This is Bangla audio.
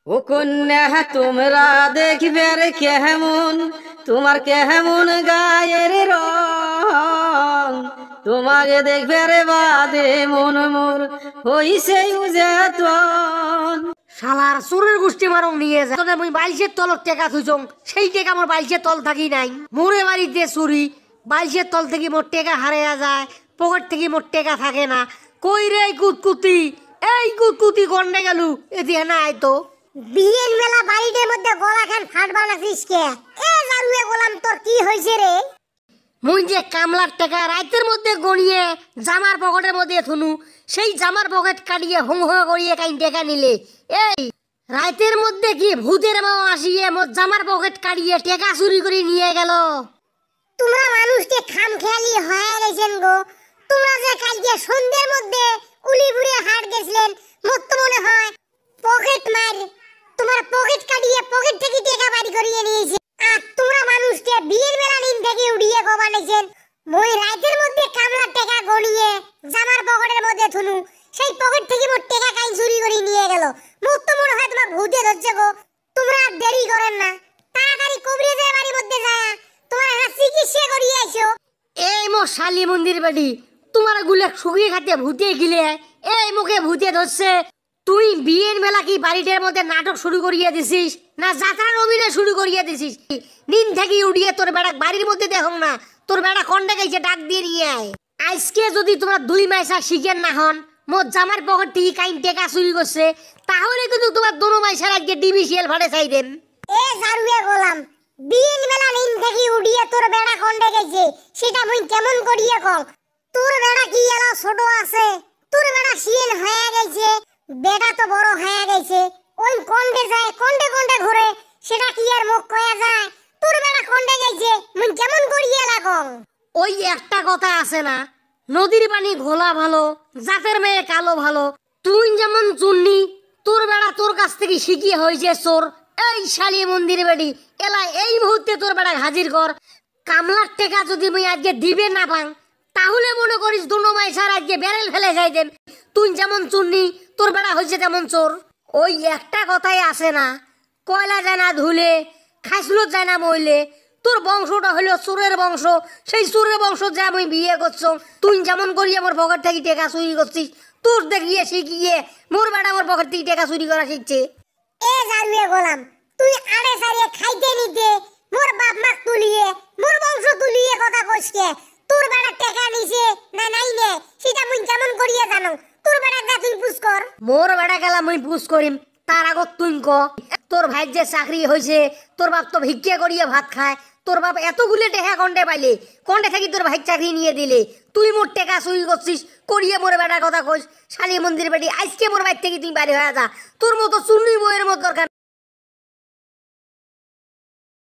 ও কন্যা তোমরা দেখবে রে কেমন, তোমার কেমন গায়ের রং, তোমাকে দেখবে রে বাদে মন মোর হইছে উজাতন। শালার চোরের গোষ্ঠী মারং নিয়ে যায় তোদের মুই বাইশের তলত টেকা থুইছং, সেই টেকা মোর বাইশের তল থাকি নাই। মোরে বাড়িতে চুরি, বাইশের তল থেকে মোর টেকা হারিয়ে যায়, পকেট থেকে মোর টেকা থাকে না। কই রে কুতকুতি, এই কুতকুতি কন্যা গেলু এদিকে না আইতো। বিয়ের মেলা বাড়িটার মধ্যে গলা খান ফাটবা নাছিস কে? এ জারুয়ে গোলাম তোর কি হইছে রে? মুই যে কামলার টাকা রাতের মধ্যে গড়িয়ে জামার পকেটের মধ্যে থুনু, সেই জামার পকেট কাটিয়ে হং হং করিয়ে কাইন টাকা নিলে। এই রাতের মধ্যে কি ভূতের মাও আসিয়ে মোর জামার পকেট কাটিয়ে টাকা চুরি করে নিয়ে গেল? তোমরা মানুষকে খামখেয়ালি হয়ে গেছেন গো। তোমরা যে কালকে সন্ধ্যের মধ্যে উলিপুরে হাট গেছিলেন, মোর তো মনে হয় পকেট মার তোমার পকেট কাটিয়ে পকেট থেকে টাকা বাড়ি করিয়ে নিয়েছে। আর তোমরা মানুষকে বিয়ের মেলা দিন থেকে উড়িয়ে গবানেছেন। মই রাতের মধ্যে কামলার টাকা গড়িয়ে জামার পকেটের মধ্যে থুনু, সেই পকেট থেকে মোর টাকা কাই চুরি করে নিয়ে গেল। মোর তো মনে হয় তোমার ভূতে ধরছে গো। তোমরা আর দেরি করেন না, তাড়াতাড়ি কবরিজের বাড়ির মধ্যে যায় তোমার একটা চিকিৎসা করিয়ে আইসো। এই মোর শালি মন্দির বাড়ি, তোমার গুলে শুকিয়ে খাতে ভূতে গিলে, এই মুখে ভূতে ধরছে। তুই বিয়ের মেলা কি বাড়িটার মধ্যে নাটক শুরু করিয়ে দিছিস, না যাত্রার অভিনয় শুরু করিয়ে দিছিস? নিন থেকে উড়িয়ে তোর বেড়া বাড়ির মধ্যে দেখো না, তোর বেড়া কন্ডে গেছে ডাক দিয়ে নিয়ে আয়। আজকে যদি তোমরা দুই মাইসা শিখেন না হন মোর জামার পকেট থেকে কাইন টেকা চুরি করছে, তাহলে কিন্তু তোমার দোনো মাইসার আজকে ডিবিসিএল ফাটে চাই দেন। এ জারুয়ে গোলাম, বিয়ের মেলা দিন থেকে উড়িয়ে তোর বেড়া কন্ডে গেছে সেটা মুই কেমন করিয়ে কল? তোর বেড়া কি এলা ছোট আছে? তোর বেড়া শিয়েল হয়ে গেছে, বেটা তো বড় হয়ে গেছে। ওই কন্ডে যায় কন্ডে কন্ডে ঘুরে, সেটা কি আর মুখ কয়া যায়? তোর বেড়া কন্ডে গেছে মুই কেমন করিয়ে লাগং? ওই একটা কথা আছে না, নদীর পানি ঘোলা ভালো, জাতের মেয়ে কালো ভালো। তুই যেমন চুন্নি, তোর বেড়া তোর কাছ থেকে শিখিয়ে হয়েছে চোর। এই শালি মন্দির বেড়ি এলা এই মুহূর্তে তোর বেড়া হাজির কর। কামলার টেকা যদি মুই আজকে দিবে না পাং, তাহলে মনে করিস দুনো মাইসার আজকে বেরেল ফেলে যাই দেন। তুই যেমন চুন্নি, তোর বেড়া হয়েছে তেমন চোর। ওই একটা কথাই আছে না, কয়লা যায় না ধুলে, খাইসলো যায় না মইলে। তোর বংশটা হলো চোরের বংশ, সেই চোরের বংশ যা আমি বিয়ে করছো। তুই যেমন করি আমার পকেট থেকে টাকা চুরি করছিস, তোর দেখিয়ে শিখিয়ে মোর বেটা আমার পকেট থেকে টাকা চুরি করা শিখছে। এ জারুয়ে গোলাম, তুই আড়ে সারিয়ে খাইতে নিতে মোর বাপ মাক তুলিয়ে মোর বংশ তুলিয়ে কথা কইসকে। তোর বেড়া টাকা নিছে না নাই নে সেটা মুই কেমন করিয়ে জানো? তোর বেড়া গা তুই পুষ কর। মোর বেটা গেলা মুই পুষ করিম, তার আগত তুই ক তোর ভাই যে চাকরি হয়েছে, তোর বাপ তো ভিক্ষা করিয়ে ভাত খায়। তোর বাপ এতগুলো টেকা কন্ডে পাইলে, কন্ডে থাকি তোর ভাই চাকরি নিয়ে দিলে। তুই মোর টেকা চুরি করছিস করিয়ে মোর বেটার কথা কইস। শালি মন্দির বেটি আজকে মোর বাইর থেকে তুই বাড়ি হয়ে যা, তোর মতো চুন্নি বইয়ের মতো দরকার।